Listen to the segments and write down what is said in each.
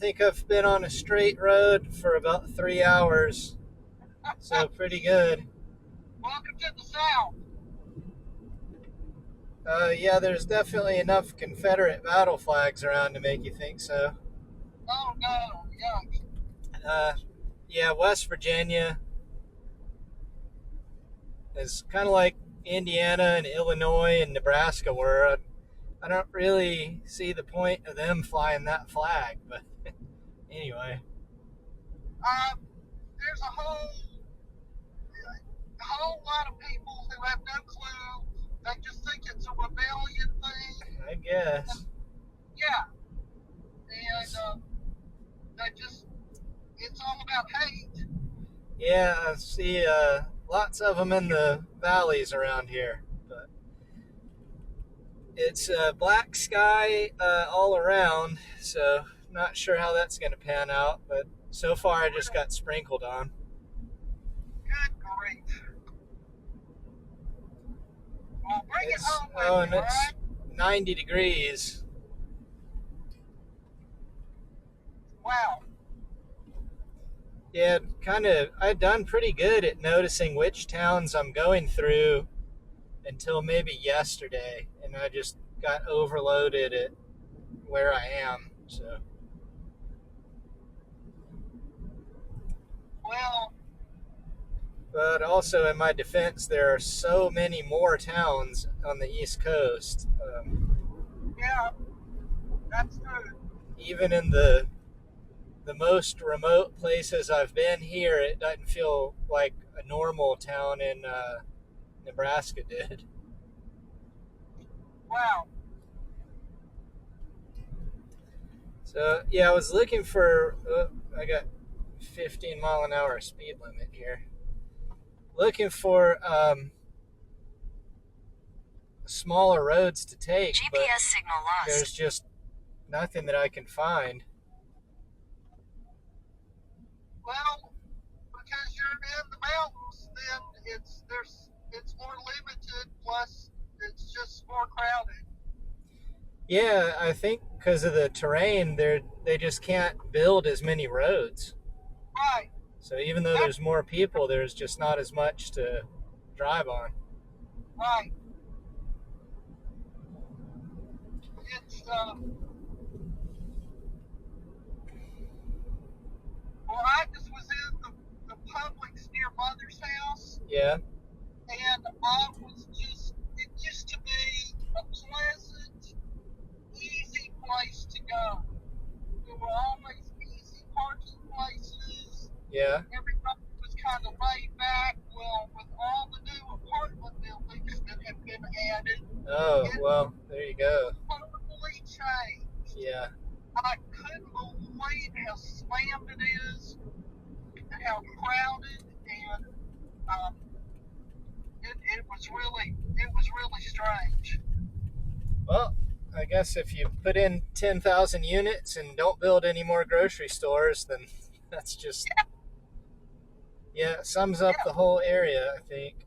think I've been on a straight road for about 3 hours, so pretty good. Welcome to the South. Yeah, there's definitely enough Confederate battle flags around to make you think so. Oh no, yeah. Uh, yeah, West Virginia is kind of like Indiana and Illinois and Nebraska were. I don't really see the point of them flying that flag, but anyway. There's a whole lot of people who have no clue. They just think it's a rebellion thing. I guess. Yeah, and it's all about hate. Yeah, I see lots of them in the valleys around here, but it's black sky all around, so not sure how that's going to pan out, but so far I just got sprinkled on. Good grief. Well, bring it home with Oh, you, and all it's right? 90 degrees. Wow. Yeah, I'd done pretty good at noticing which towns I'm going through until maybe yesterday, and I just got overloaded at where I am, so. Well, But also, in my defense, there are so many more towns on the East Coast. yeah, that's good. Even in the most remote places I've been here, it doesn't feel like a normal town in Nebraska did. Wow. So yeah, I was looking for. I got 15-mile-an-hour speed limit here. Looking for smaller roads to take, but GPS signal there's lost. just nothing that I can find. Well, because you're in the mountains, then it's more limited. Plus, it's just more crowded. Yeah, I think because of the terrain, they just can't build as many roads. Right. So even though there's more people, there's just not as much to drive on. Right. It's well, I just was in the Publix near Mother's house, Yeah. and I was just it used to be a pleasant, easy place to go. There were always easy parking places. Yeah. Everybody was kind of laid back. Well, with all the new apartment buildings that have been added, Oh, well, there you go. totally changed. Yeah. I couldn't believe how slammed it is, and how crowded, and um, it was really strange. Well, I guess if you put in 10,000 units and don't build any more grocery stores, then that's just, yeah, it sums up the whole area, I think.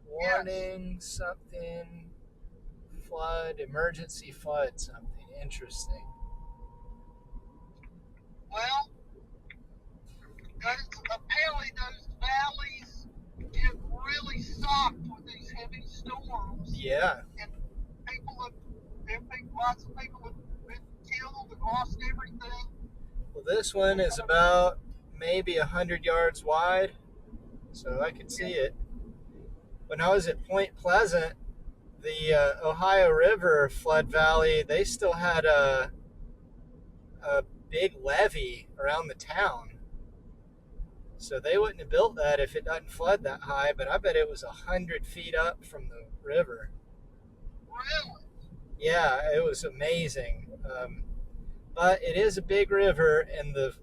Warning, something, flood, emergency flood, something. Interesting. Well, apparently those valleys get really socked with these heavy storms, Yeah. and lots of people have been killed and lost everything. Well, this one is about maybe 100 yards wide, so I could see it. When I was at Point Pleasant, the Ohio River flood valley, they still had a big levee around the town. So they wouldn't have built that if it doesn't flood that high, but I bet it was 100 feet up from the river. Really? Yeah, it was amazing. But it is a big river, and the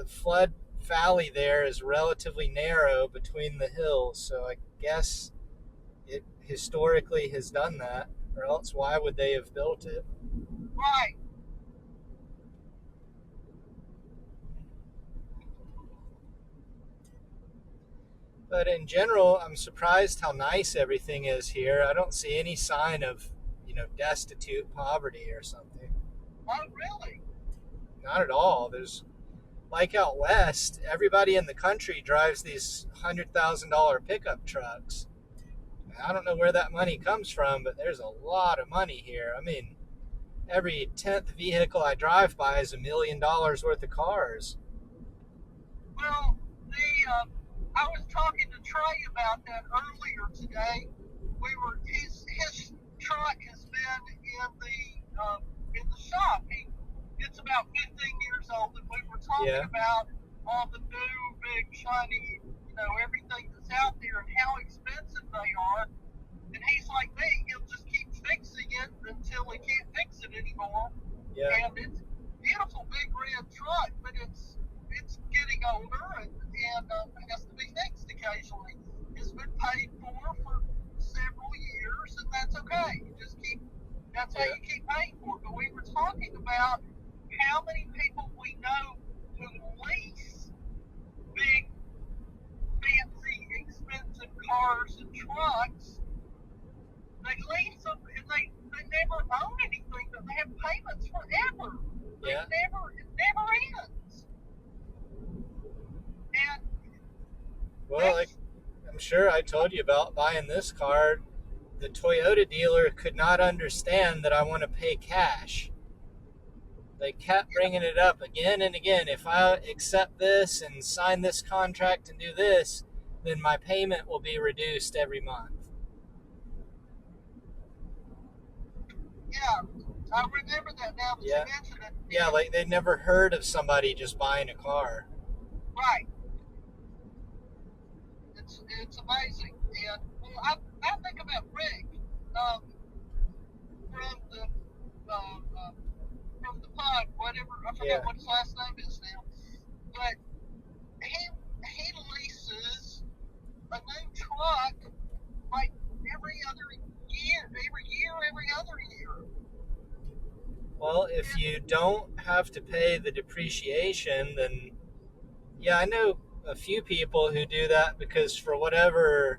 flood valley there is relatively narrow between the hills, so I guess it historically has done that, or else why would they have built it? Right. But in general, I'm surprised how nice everything is here. I don't see any sign of, destitute poverty or something. Oh, really? Not at all. There's like out west, everybody in the country drives these $100,000 pickup trucks. I don't know where that money comes from, but there's a lot of money here. I mean, every 10th vehicle I drive by is $1 million worth of cars. Well, I was talking to Trey about that earlier today. His truck has been in the shop. It's about 15 years old, and we were talking about all the new big shiny, everything that's out there and how expensive they are. And he's like me, he'll just keep fixing it until he can't fix it anymore. Yeah. And it's a beautiful big red truck, but it's getting older and has to be fixed occasionally. It's been paid for several years, and that's okay. That's how you keep paying for it. But we were talking about how many people we know who lease big, fancy, expensive cars and trucks. They lease them and they never own anything, but they have payments forever. Yeah. It never ends. And well, I'm sure I told you about buying this car. The Toyota dealer could not understand that I want to pay cash. They kept bringing it up again and again. If I accept this and sign this contract and do this, then my payment will be reduced every month. Yeah, I remember that now that you mentioned it. Yeah, like they'd never heard of somebody just buying a car. Right. It's amazing. And well, I think about Rick from the pod, whatever, I forget what his last name is now. But he leases a new truck like every other year. Well, if you don't have to pay the depreciation, then I know a few people who do that because for whatever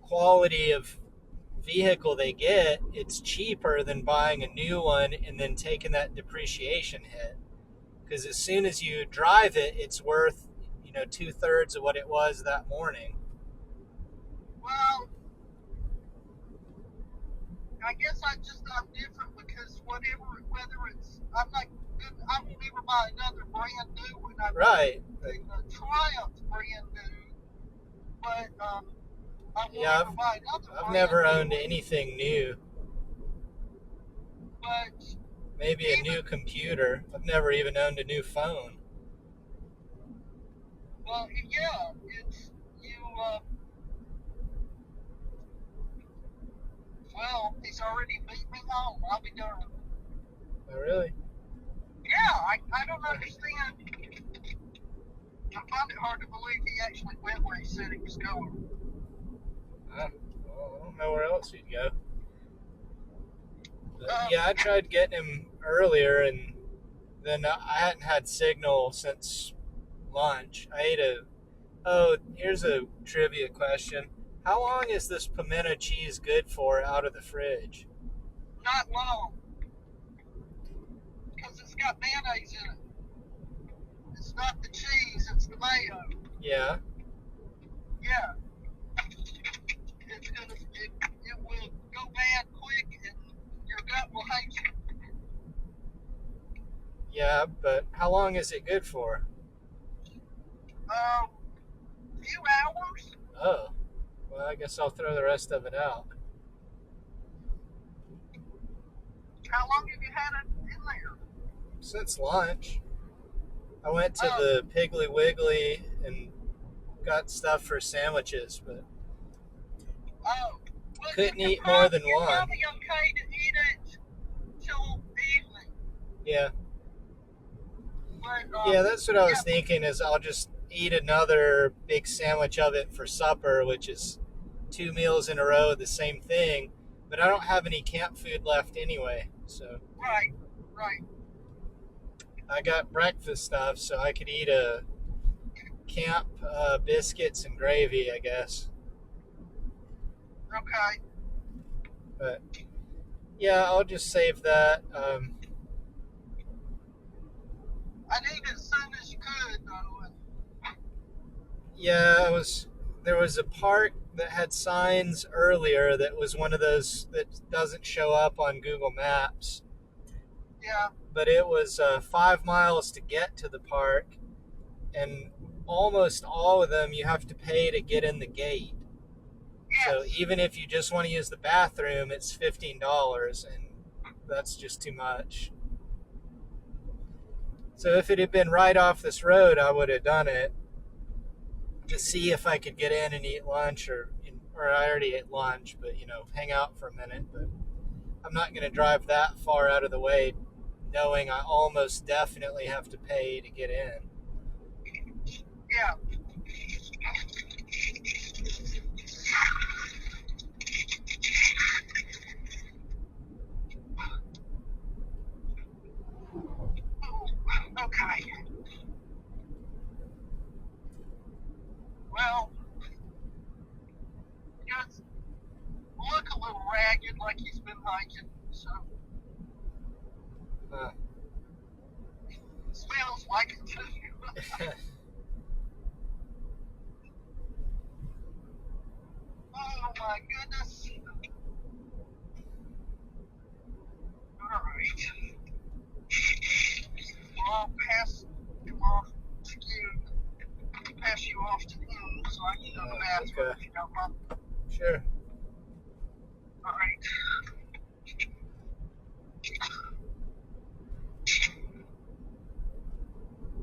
quality of vehicle they get, it's cheaper than buying a new one and then taking that depreciation hit. Because as soon as you drive it, it's worth 2/3 of what it was that morning. Well, I guess I'm different because I won't ever buy another brand new one. Right. The Triumph's brand new, but I won't ever buy another. I've never owned anything new. But maybe a new computer. I've never even owned a new phone. Well, yeah, it's you. Well, he's already beat me home. I'll be darned. Oh, really? Yeah, I don't understand. I find it hard to believe he actually went where he said he was going. I don't know where else he'd go. But, I tried getting him earlier, and then I hadn't had signal since lunch. Here's a trivia question. How long is this pimento cheese good for out of the fridge? Not long. Because it's got mayonnaise in it. It's not the cheese, it's the mayo. Yeah. Yeah. It will go bad quick and your gut will hate you. Yeah, but how long is it good for? Few hours. Oh. Well, I guess I'll throw the rest of it out. How long have you had it in there? Since lunch. I went to the Piggly Wiggly and got stuff for sandwiches, but couldn't eat more than one. It's probably okay to eat it till evening. Yeah. But, that's what I was thinking is I'll just eat another big sandwich of it for supper, which is 2 meals in a row, the same thing. But I don't have any camp food left anyway, so. Right. I got breakfast stuff, so I could eat a camp biscuits and gravy, I guess. Okay. But I'll just save that. I need it as soon as you could, though. Yeah, there was a park that had signs earlier that was one of those that doesn't show up on Google Maps, Yeah, but it was 5 miles to get to the park, and almost all of them you have to pay to get in the gate. So yes. even if you just want to use the bathroom, it's $15, and that's just too much. So if it had been right off this road, I would have done it to see if I could get in and eat lunch, or I already ate lunch, but hang out for a minute. But I'm not going to drive that far out of the way, knowing I almost definitely have to pay to get in. Yeah. Okay. Well, just look a little ragged like he's been hiking, so Uh, smells like it too. Oh my goodness. Alright. Well, I'll pass him off to you. Pass you off to him so I can go to the bathroom okay. if you don't mind. Sure. Alright.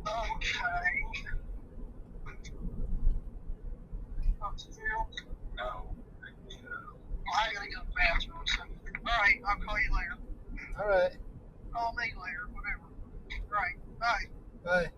Okay. Up to you? No. I gotta go to the bathroom. So. Alright, I'll call you later. All right. Call me later, whatever. Alright, bye. Bye.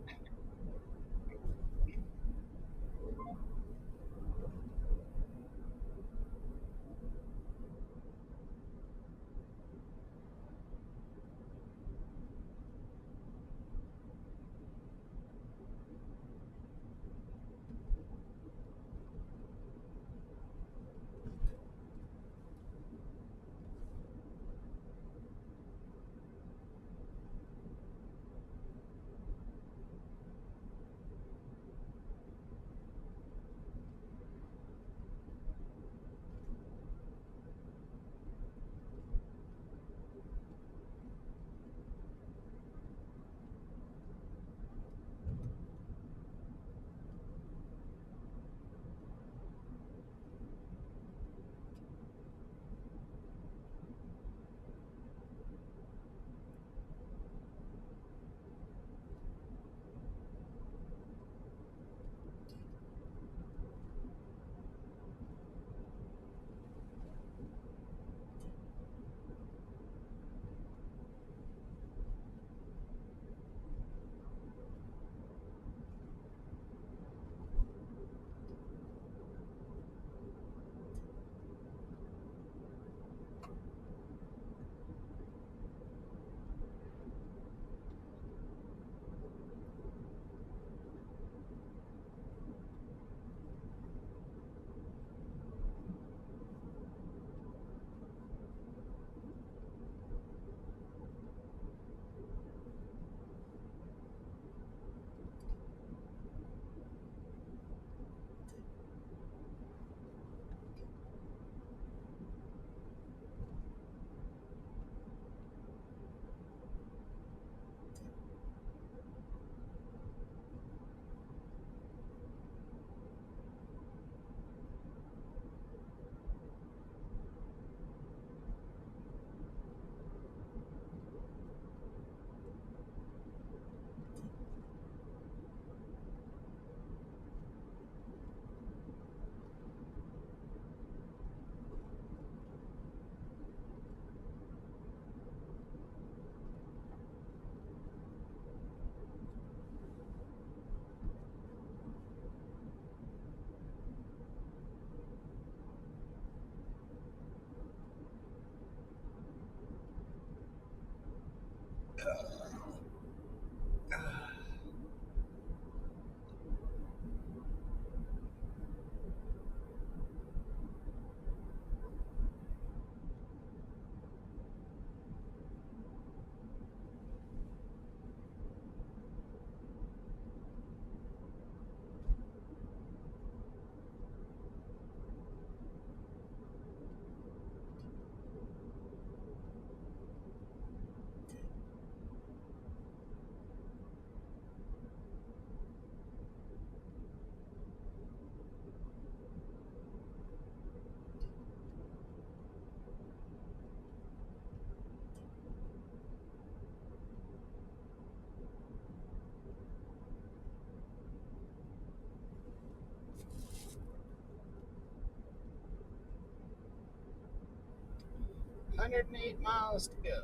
108 miles to go.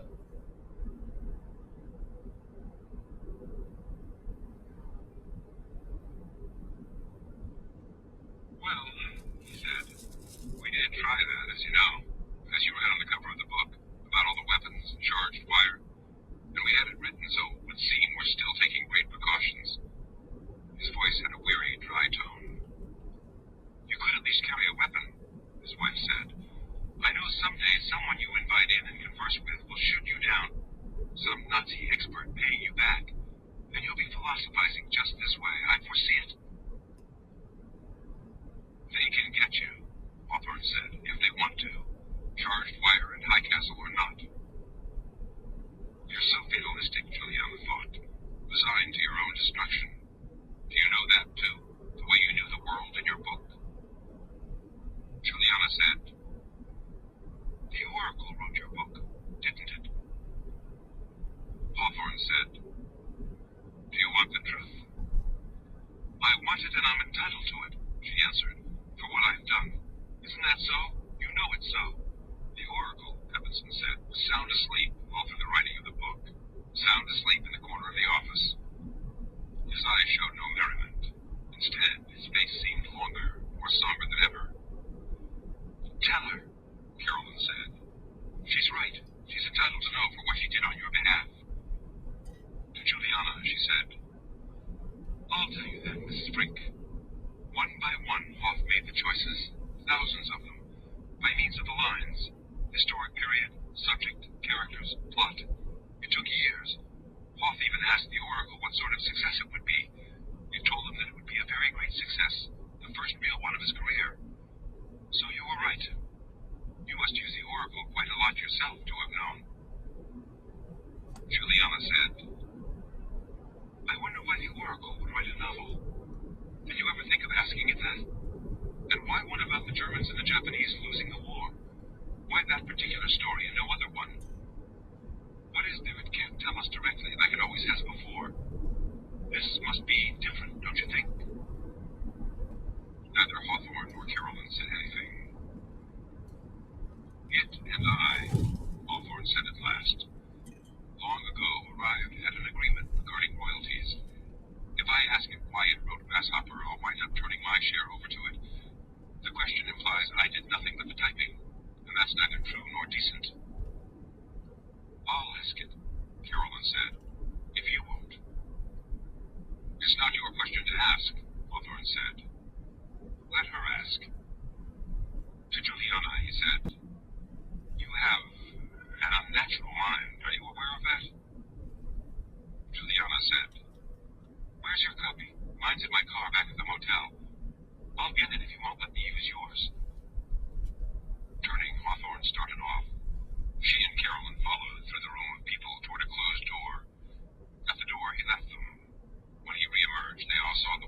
Well, he said, we did try that, as you know, as you read on the cover of the book, about all the weapons and charged fire. And we had it written so it would seem we're still taking great precautions. His voice had a weary, dry tone. You could at least carry a weapon, his wife said. I know someday someone you invite in and converse with will shoot you down. Some Nazi expert paying you back. And you'll be philosophizing just this way. I foresee it. They can get you, Hawthorne said, if they want to. Charged wire and Highcastle or not. You're so fatalistic, Juliana thought. Resigned to your own destruction. Do you know that, too? The way you knew the world in your book? Juliana said, the Oracle wrote your book, didn't it? Hawthorne said, do you want the truth? I want it and I'm entitled to it, she answered, for what I've done. Isn't that so? You know it's so. The Oracle, Evanson said, was sound asleep all through the writing of the book. Sound asleep in the corner of the office. His eyes showed no merriment. Instead, his face seemed longer, more somber than ever. Tell her, Carolyn said. She's right. She's entitled to know for what she did on your behalf. To Juliana, she said, I'll tell you then, Mrs. Frink. One by one, Hoth made the choices, thousands of them, by means of the lines, historic period, subject, characters, plot. It took years. Hoth even asked the Oracle what sort of success it would be. It told him that it would be a very great success, the first real one of his career. So you were right. You must use the Oracle quite a lot yourself to have known. Juliana said, I wonder why the Oracle would write a novel. Did you ever think of asking it that? And why one about the Germans and the Japanese losing the war? Why that particular story and no other one? What is there it can't tell us directly like it always has before? This must be different, don't you think? Neither Hawthorne nor Carolyn said anything. It and I, Hawthorne said at last, long ago arrived at an agreement regarding royalties. If I ask it why it wrote Grasshopper, I'll wind up turning my share over to it. The question implies I did nothing but the typing, and that's neither true nor decent. I'll ask it, Carolyn said, if you won't. It's not your question to ask, Hawthorne said. Let her ask. To Juliana, he said, you have an unnatural mind. Are you aware of that? Juliana said, where's your copy? Mine's in my car back at the motel. I'll get it if you won't let me use yours. Turning, Hawthorne started off. She and Carolyn followed through the room of people toward a closed door. At the door, he left them. When he reemerged, they all saw the